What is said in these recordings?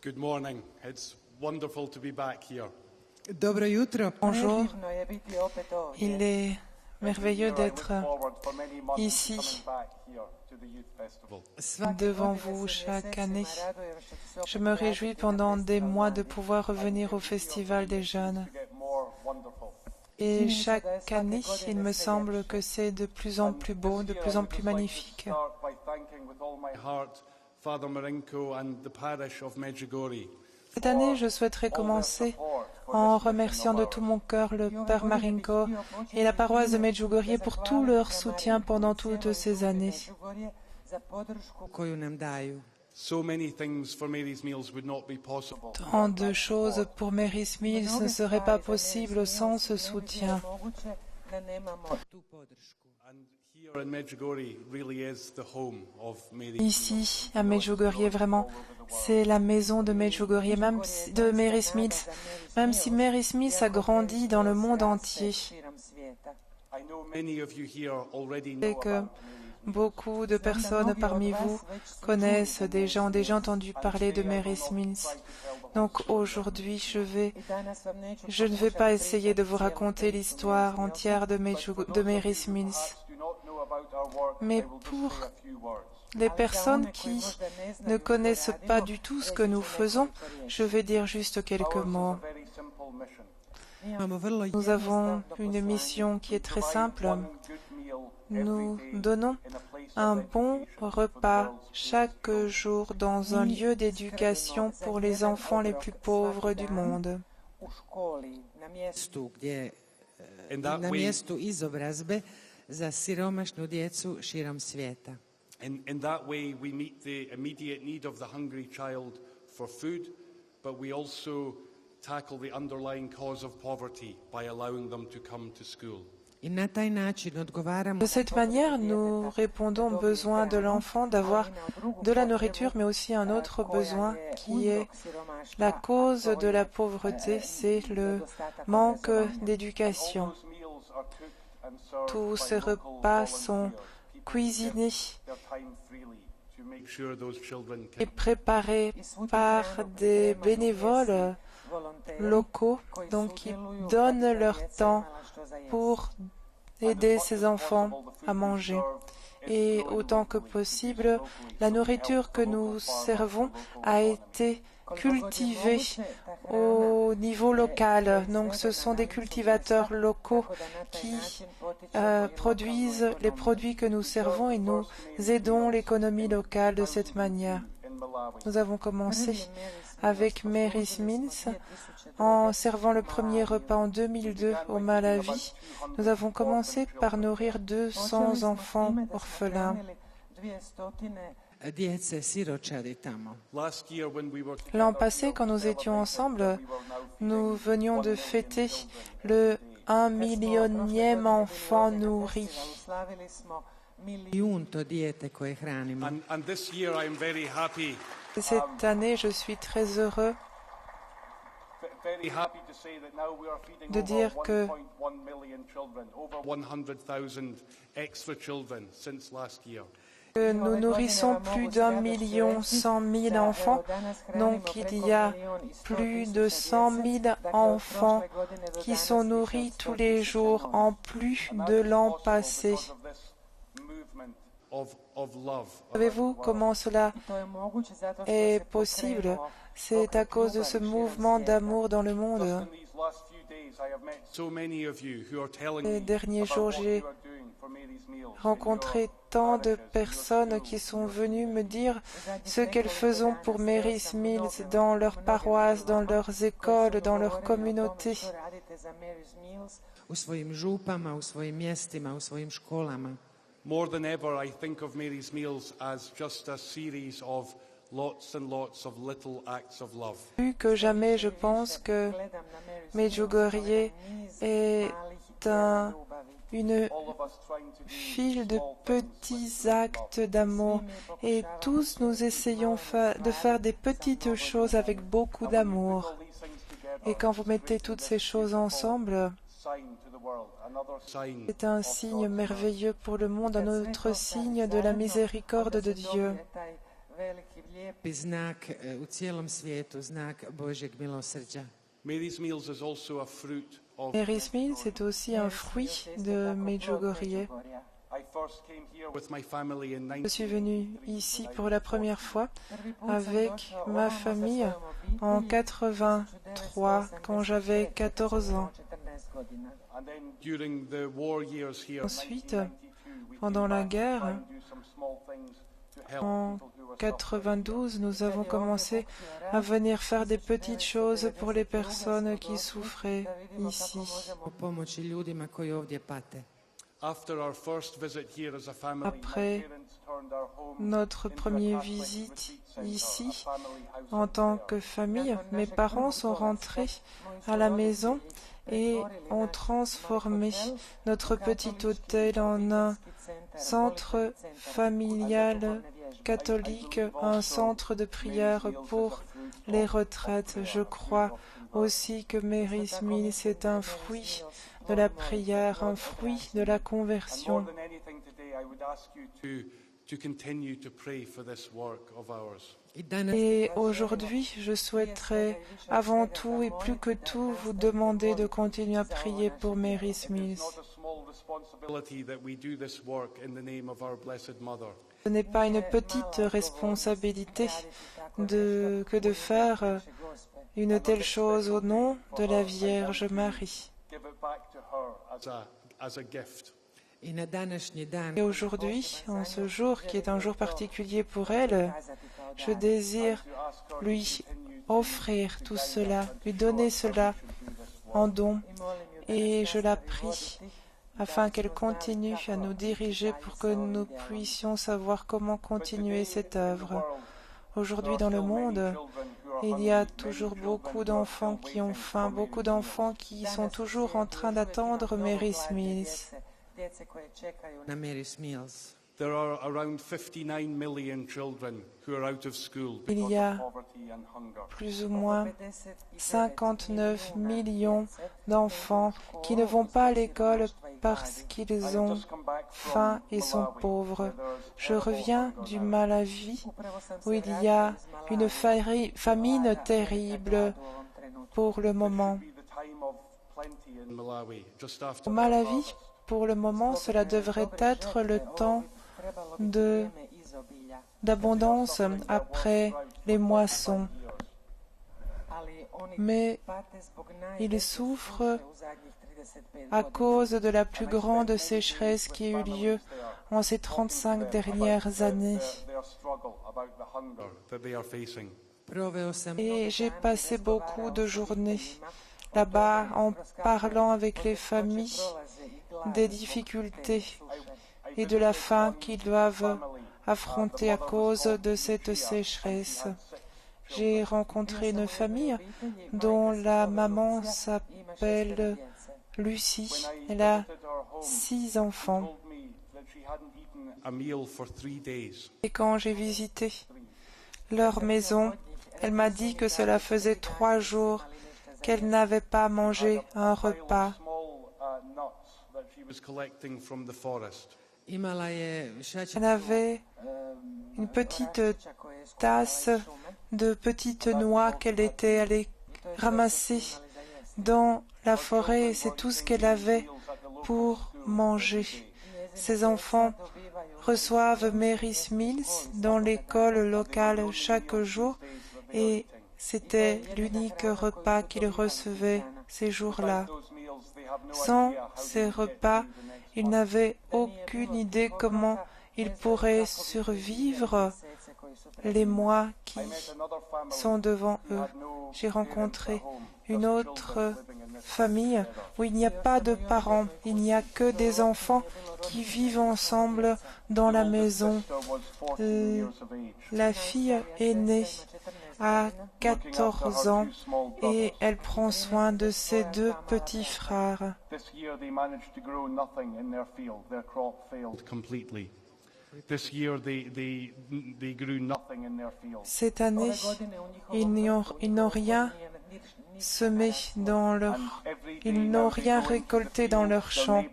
Good morning. It's wonderful to be back here. Dobro jutro. Bonjour. Il est merveilleux d'être ici devant vous chaque année. Je me réjouis pendant des mois de pouvoir revenir au Festival des jeunes. Et chaque année, il me semble que c'est de plus en plus beau, de plus en plus magnifique. Cette année, je souhaiterais commencer en remerciant de tout mon cœur le Père Marinko et la paroisse de Medjugorje pour tout leur soutien pendant toutes ces années. Tant de choses pour Mary's Meals ne seraient pas possibles sans ce soutien. Ici, à Medjugorje, vraiment, c'est la maison de Medjugorje, même de Mary's Meals, même si Mary's Meals a grandi dans le monde entier. Et que beaucoup de personnes parmi vous connaissent déjà, ont déjà entendu parler de Mary's Meals. Donc aujourd'hui, je ne vais pas essayer de vous raconter l'histoire entière de Mary's Meals. Mais pour les personnes qui ne connaissent pas du tout ce que nous faisons, je vais dire juste quelques mots. Nous avons une mission qui est très simple. Nous donnons un bon repas chaque jour dans un lieu d'éducation pour les enfants les plus pauvres du monde. Za siromašnu djecu širom svijeta. In that way we meet the immediate need of the hungry child for food, but we also tackle the underlying cause of poverty by allowing them to come to school. De cette manière, nous répondons aux besoins de l'enfant d'avoir de la nourriture, mais aussi un autre besoin qui est la cause de la pauvreté, c'est le manque d'éducation. Tous ces repas sont cuisinés et préparés par des bénévoles locaux, donc qui donnent leur temps pour aider ces enfants à manger. Et autant que possible, la nourriture que nous servons a été cultivée au niveau local. Donc ce sont des cultivateurs locaux qui produisent les produits que nous servons et nous aidons l'économie locale de cette manière. Nous avons commencé avec Mary's Meals en servant le premier repas en 2002 au Malawi. Nous avons commencé par nourrir 200 enfants orphelins. L'an passé, quand nous étions ensemble, nous venions de fêter le 1 millionième enfant nourri. Cette année, je suis très heureux de dire que nous nourrissons plus d'1,1 million enfants, donc il y a plus de 100 000 enfants qui sont nourris tous les jours, en plus de l'an passé. Savez-vous comment cela est possible? C'est à cause de ce mouvement d'amour dans le monde. Ces derniers jours, j'ai rencontré tant de personnes qui sont venues me dire ce qu'elles font pour Mary's Meals dans leur paroisse, dans leurs écoles, dans leur communauté. More than ever, I think of Mary's Meals as just a series of lots and lots of little acts of love. Plus que jamais, je pense que Medjugorje est une file de petits actes d'amour et tous nous essayons de faire des petites choses avec beaucoup d'amour. Et quand vous mettez toutes ces choses ensemble, c'est un signe merveilleux pour le monde, un autre signe de la miséricorde de Dieu. lijepi znak u cijelom svijetu, znak Božjeg milosrđa. Mary's Meals is also a fruit of. Mary's Meal, c'est aussi un fruit de Medjugorje. I first came here with my family in Je suis venue ici pour la première fois avec ma famille en 83, quand j'avais 14 ans. and then during the war years here. Ensuite, 1992, we pendant came la back to guerre, try and do some small things to help en people who were 92, nous avons commencé à venir faire des petites choses pour les personnes qui souffraient ici. O pomoći ljudima koji ovdje pate. After our first visit here as a family, Après my parents turned our home notre into a première Catholic visite retreat center, ici, a family house en of tant prayer. que famille, mes parents sont rentrés à la maison et ont transformé notre petit hôtel en un centre familial catholique, un centre de prière pour les retraites. Je crois aussi que Mary's Meal, c'est un fruit de la prière, un fruit de la And more conversion. than anything today, I would ask you to continue to pray for this work of ours. I danas Et aujourd'hui, je souhaiterais avant tout et plus que tout vous demander de continuer à prier pour Mary's Meals. Not a small responsibility that we do this work in the name of our Blessed Mother. Ce n'est pas une petite responsabilité que de faire une telle chose au nom de la Vierge Marie. Give it back to her as a gift. I na današnji dan Et aujourd'hui, en ce jour qui est un jour particulier pour elle, je désire To ask her lui offrir tout cela, lui donner cela en don, et je la prie afin qu'elle continue à nous diriger pour que nous puissions savoir comment continuer cette œuvre. Aujourd'hui dans le monde, il y a toujours beaucoup d'enfants qui ont faim, beaucoup d'enfants qui sont toujours en train d'attendre Mary's Meals. na Mary's Meals. There are around 59 million children who are out of school Il because y a of poverty and hunger. plus ou moins 59 millions d'enfants qui ne vont pas à l'école parce qu'ils ont faim et sont pauvres. Je reviens du Malawi où il y a une famine terrible pour le moment. Be the time of plenty in Malawi, just after Au Malawi, pour le moment, cela devrait être le temps d'abondance après les moissons. Mais ils souffrent à cause de la plus grande sécheresse qui a eu lieu en ces 35 dernières années. their struggle about the hunger that they are facing. Proveo sam Et j'ai passé beaucoup de journées là-bas en parlant avec les familles des difficultés et de la faim qu'ils doivent affronter à cause de cette sécheresse. J'ai rencontré une famille dont la maman s'appelle Lucie. Elle a 6 enfants. Told me that she hadn't eaten a meal for 3 days. Et quand j'ai visité leur maison, elle m'a dit que cela faisait 3 jours qu'elle n'avait pas mangé un repas. Small nuts that she was collecting from the forest. imala je šačicu Elle avait une petite tasse de petites noix qu'elle était allée ramasser dans la forêt et c'est tout ce qu'elle avait pour manger. Ces enfants reçoivent Mary's Meals dans l'école locale chaque jour et c'était l'unique repas qu'ils recevaient ces jours-là. Sans ces repas, ils n'avaient aucune idée comment ils pourraient survivre les mois qui sont devant eux. J'ai rencontré une autre famille où il n'y a pas de parents, il n'y a que des enfants qui vivent ensemble dans la maison. La fille aînée a 14 ans et elle prend soin de ses 2 petits frères. This year they managed to grow nothing in their field. Their crop failed completely. This year they grew nothing in their field. Cette année, ils n'ont rien semé dans leur... Ils n'ont rien récolté dans leurs champs.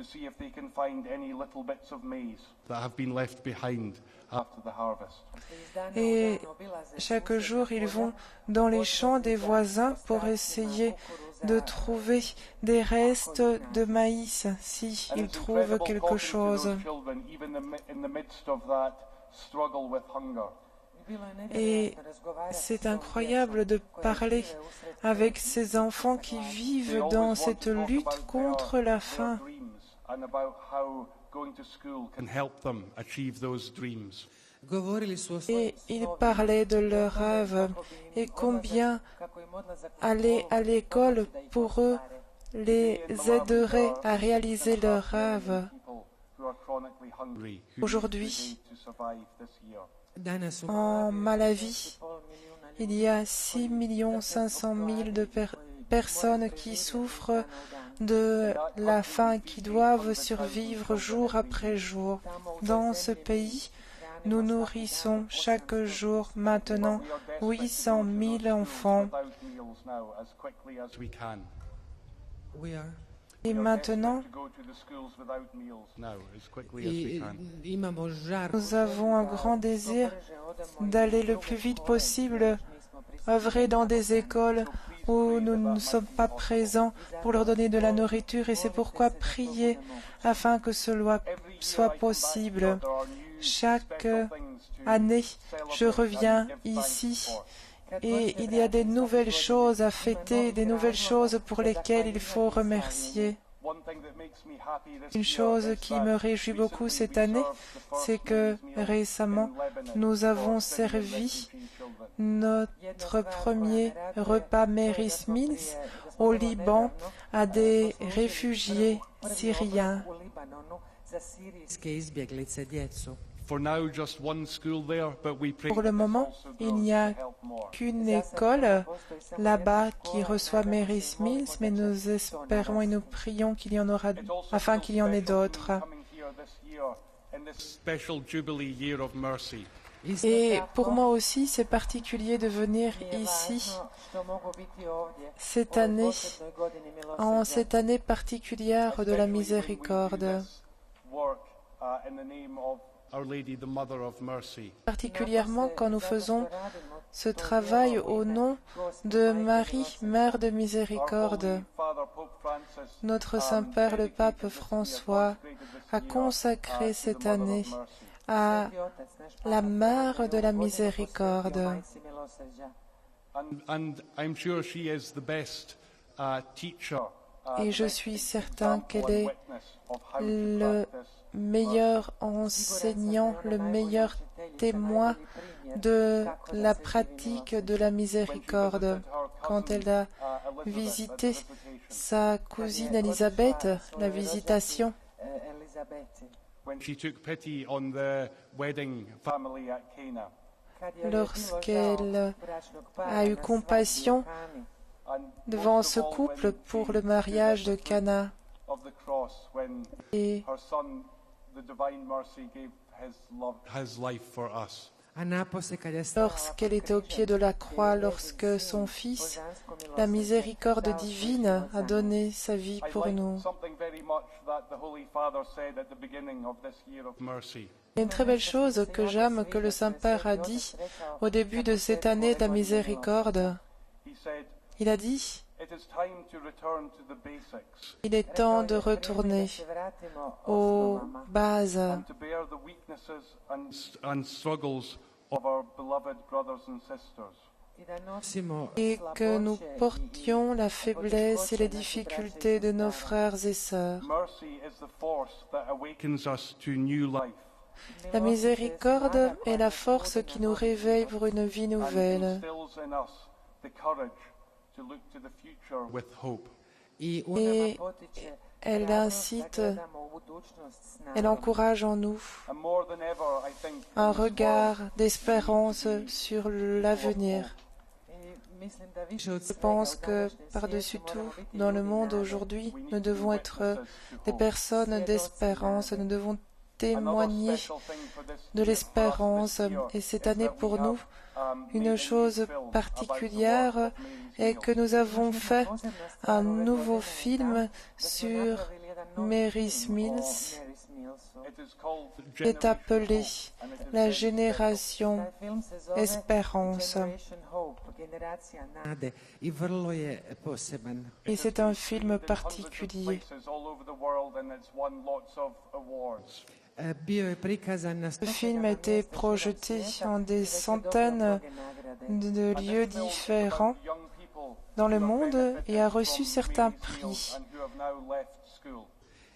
to see if they can find any little bits of maize that have been left behind after the harvest. Et chaque jour, ils vont dans les champs des voisins pour essayer de trouver des restes de maïs, si ils trouvent quelque chose. Et c'est incroyable de parler avec ces enfants qui vivent dans cette lutte contre la faim. Et ils parlaient de leurs rêves et combien aller à l'école pour eux les aiderait à réaliser leurs rêves. Aujourd'hui, en Malawi, il y a 6 500 000 de personnes qui souffrent de la faim, qui doivent survivre jour après jour. Dans ce pays, nous nourrissons chaque jour maintenant 800 000 enfants. Et maintenant, nous avons un grand désir d'aller le plus vite possible œuvrer dans des écoles où nous ne sommes pas présents pour leur donner de la nourriture, et c'est pourquoi prier afin que cela soit possible. Chaque année, je reviens ici et il y a des nouvelles choses à fêter, des nouvelles choses pour lesquelles il faut remercier. Une chose qui me réjouit beaucoup cette année, c'est que récemment, nous avons servi notre premier repas Mary's Meals au Liban à des réfugiés syriens. Pour le moment, il n'y a qu'une école là-bas qui reçoit Mary's Meals, mais nous espérons et nous prions qu'il y en aura, afin qu'il y en ait d'autres. Et pour moi aussi, c'est particulier de venir ici cette année, en cette année particulière de la miséricorde. Particulièrement quand nous faisons ce travail au nom de Marie, Mère de Miséricorde. Notre Saint-Père, le Pape François, a consacré cette année à la Mère de la Miséricorde. Et je suis certain qu'elle est le meilleur enseignant, le meilleur témoin de la pratique de la miséricorde. Quand elle a visité sa cousine Elisabeth, la visitation, lorsqu'elle a eu compassion devant ce couple pour le mariage de Cana, et lorsqu'elle était au pied de la croix, lorsque son Fils, la miséricorde divine, a donné sa vie pour nous. Il y a une très belle chose que j'aime que le Saint-Père a dit au début de cette année de la miséricorde. Il a dit: il est temps de retourner aux bases et que nous portions la faiblesse et les difficultés de nos frères et sœurs. La miséricorde est la force qui nous réveille pour une vie nouvelle. Et elle incite, elle encourage en nous un regard d'espérance sur l'avenir. Je pense que par-dessus tout, dans le monde aujourd'hui, nous devons être des personnes d'espérance, nous devons témoigner de l'espérance. Et cette année pour nous, une chose particulière est que nous avons fait un nouveau film sur Mary's Mills est appelée la génération Espérance. Et c'est un film particulier. Ce film a été projeté en des centaines de lieux différents dans le monde et a reçu certains prix.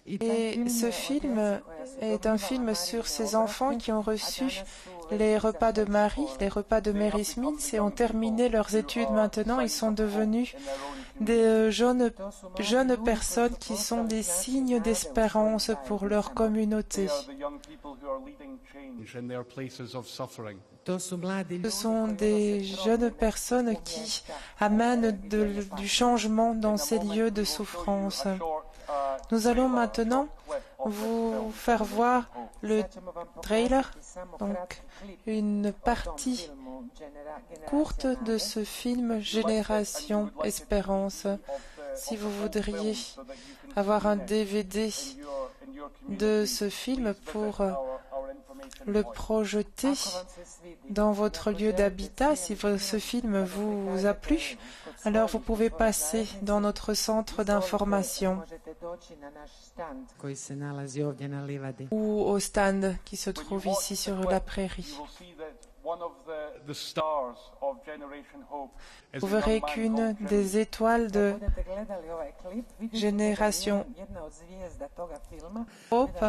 Et ce film est un film sur ces enfants qui ont reçu les repas de Marie, les repas de Mary's Mills et ont terminé leurs études maintenant. Ils sont devenus des jeunes personnes qui sont des signes d'espérance pour leur communauté. Ce sont des jeunes personnes qui amènent du changement dans ces lieux de souffrance. Nous allons maintenant vous faire voir le trailer, donc une partie courte de ce film Génération Espérance. Si vous voudriez avoir un DVD de ce film pour le projeter dans votre lieu d'habitat, si ce film vous a plu, alors vous pouvez passer dans notre centre d'information ou au stand qui se trouve ici sur la prairie. Vous verrez qu'une des étoiles de Génération Hope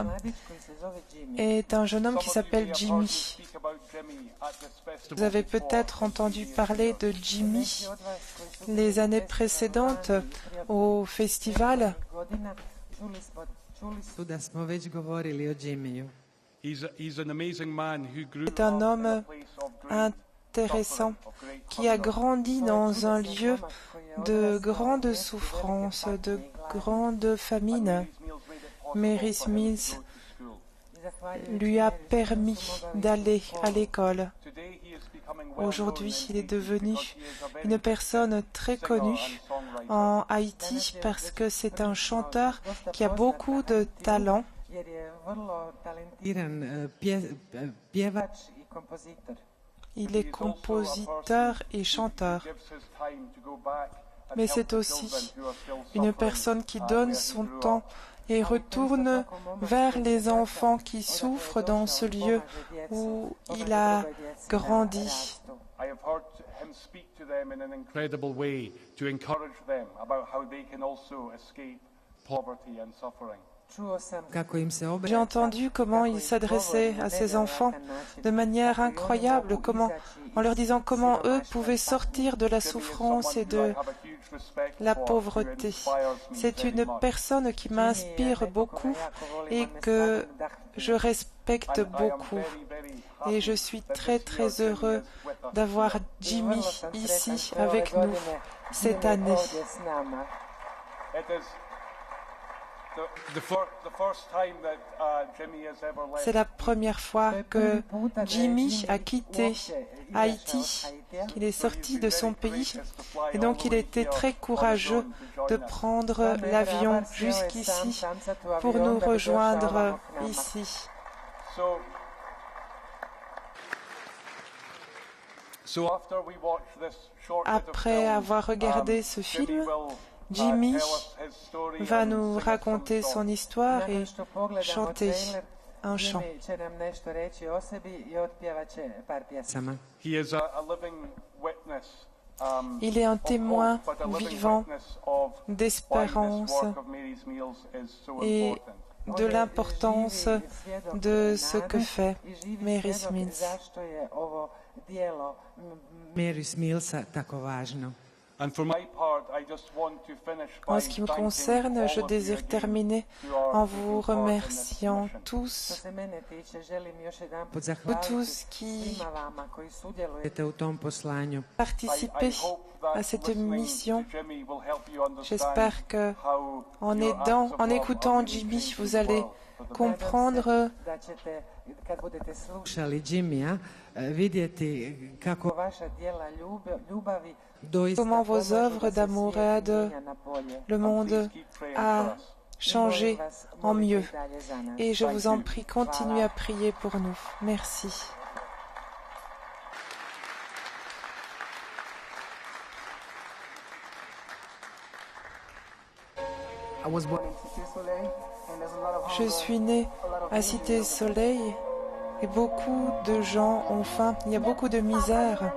est un jeune homme qui s'appelle Jimmy. Vous avez peut-être entendu parler de Jimmy les années précédentes au festival. C'est un homme intéressant qui a grandi dans un lieu de grande souffrance, de grande famine. Mary's Mills lui a permis d'aller à l'école. Aujourd'hui, il est devenu une personne très connue en Haïti parce que c'est un chanteur qui a beaucoup de talent. Il est compositeur et chanteur, mais c'est aussi une personne qui donne son temps et retourne vers les enfants qui souffrent dans ce lieu où il a grandi. J'ai entendu comment il s'adressait à ces enfants de manière incroyable, en leur disant comment eux pouvaient sortir de la souffrance et de la pauvreté. C'est une personne qui m'inspire beaucoup et que je respecte beaucoup. Et je suis très très heureux d'avoir Jimmy ici avec nous cette année. C'est la première fois que Jimmy a quitté Haïti, qu'il est sorti de son pays, et donc il était très courageux de prendre l'avion jusqu'ici pour nous rejoindre ici. Après avoir regardé ce film, Jimmy va nous raconter son histoire et chanter un chant. Il est un témoin vivant d'espérance et de l'importance de ce que fait Mary's Mills. Mary's Mills tako važno. En ce qui me concerne, je désire terminer en vous remerciant tous, vous tous qui participez à cette mission. J'espère que en écoutant Jimmy, vous allez comprendre comment vos œuvres d'amour aident le monde à changer en mieux. Et je vous en prie, continuez à prier pour nous. Merci. Je suis né à Cité Soleil et beaucoup de gens ont faim. Il y a beaucoup de misère.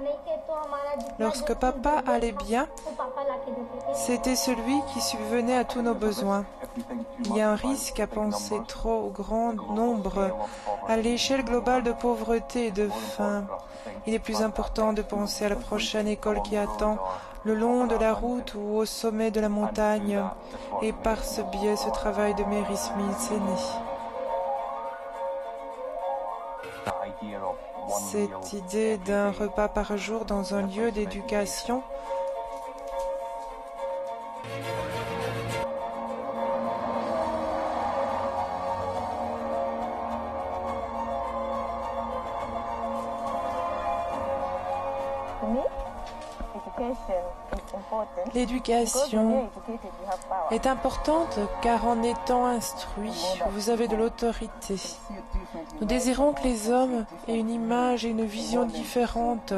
Lorsque papa allait bien, c'était celui qui subvenait à tous nos besoins. Il y a un risque à penser trop au grand nombre, à l'échelle globale de pauvreté et de faim. Il est plus important de penser à la prochaine école qui attend, le long de la route ou au sommet de la montagne. Et par ce biais, ce travail de Mary Smith est né. Cette idée d'un repas par jour dans un lieu d'éducation L'éducation est importante car en étant instruit, vous avez de l'autorité. Nous désirons que les hommes aient une image et une vision différentes.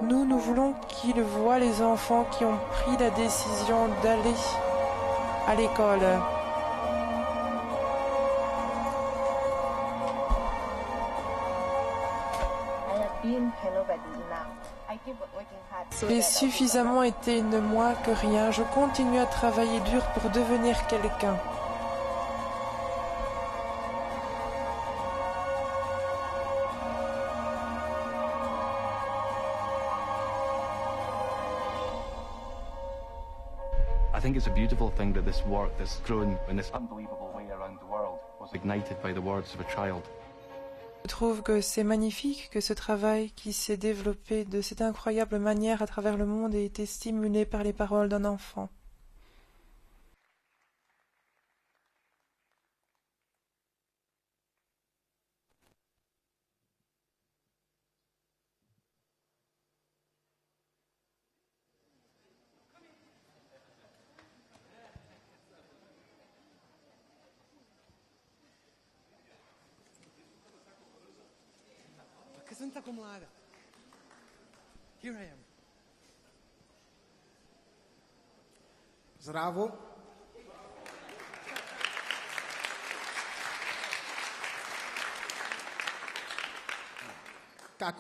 Nous voulons qu'ils voient les enfants qui ont pris la décision d'aller à l'école. J'ai suffisamment été une moi que rien. Je continue à travailler dur pour devenir quelqu'un. I think it's a beautiful thing that this work that's grown in this unbelievable way around the world was ignited by the words of a child. Je trouve que c'est magnifique que ce travail qui s'est développé de cette incroyable manière à travers le monde ait été stimulé par les paroles d'un enfant. Santa cum laude. Here I am. Zdravo. Kako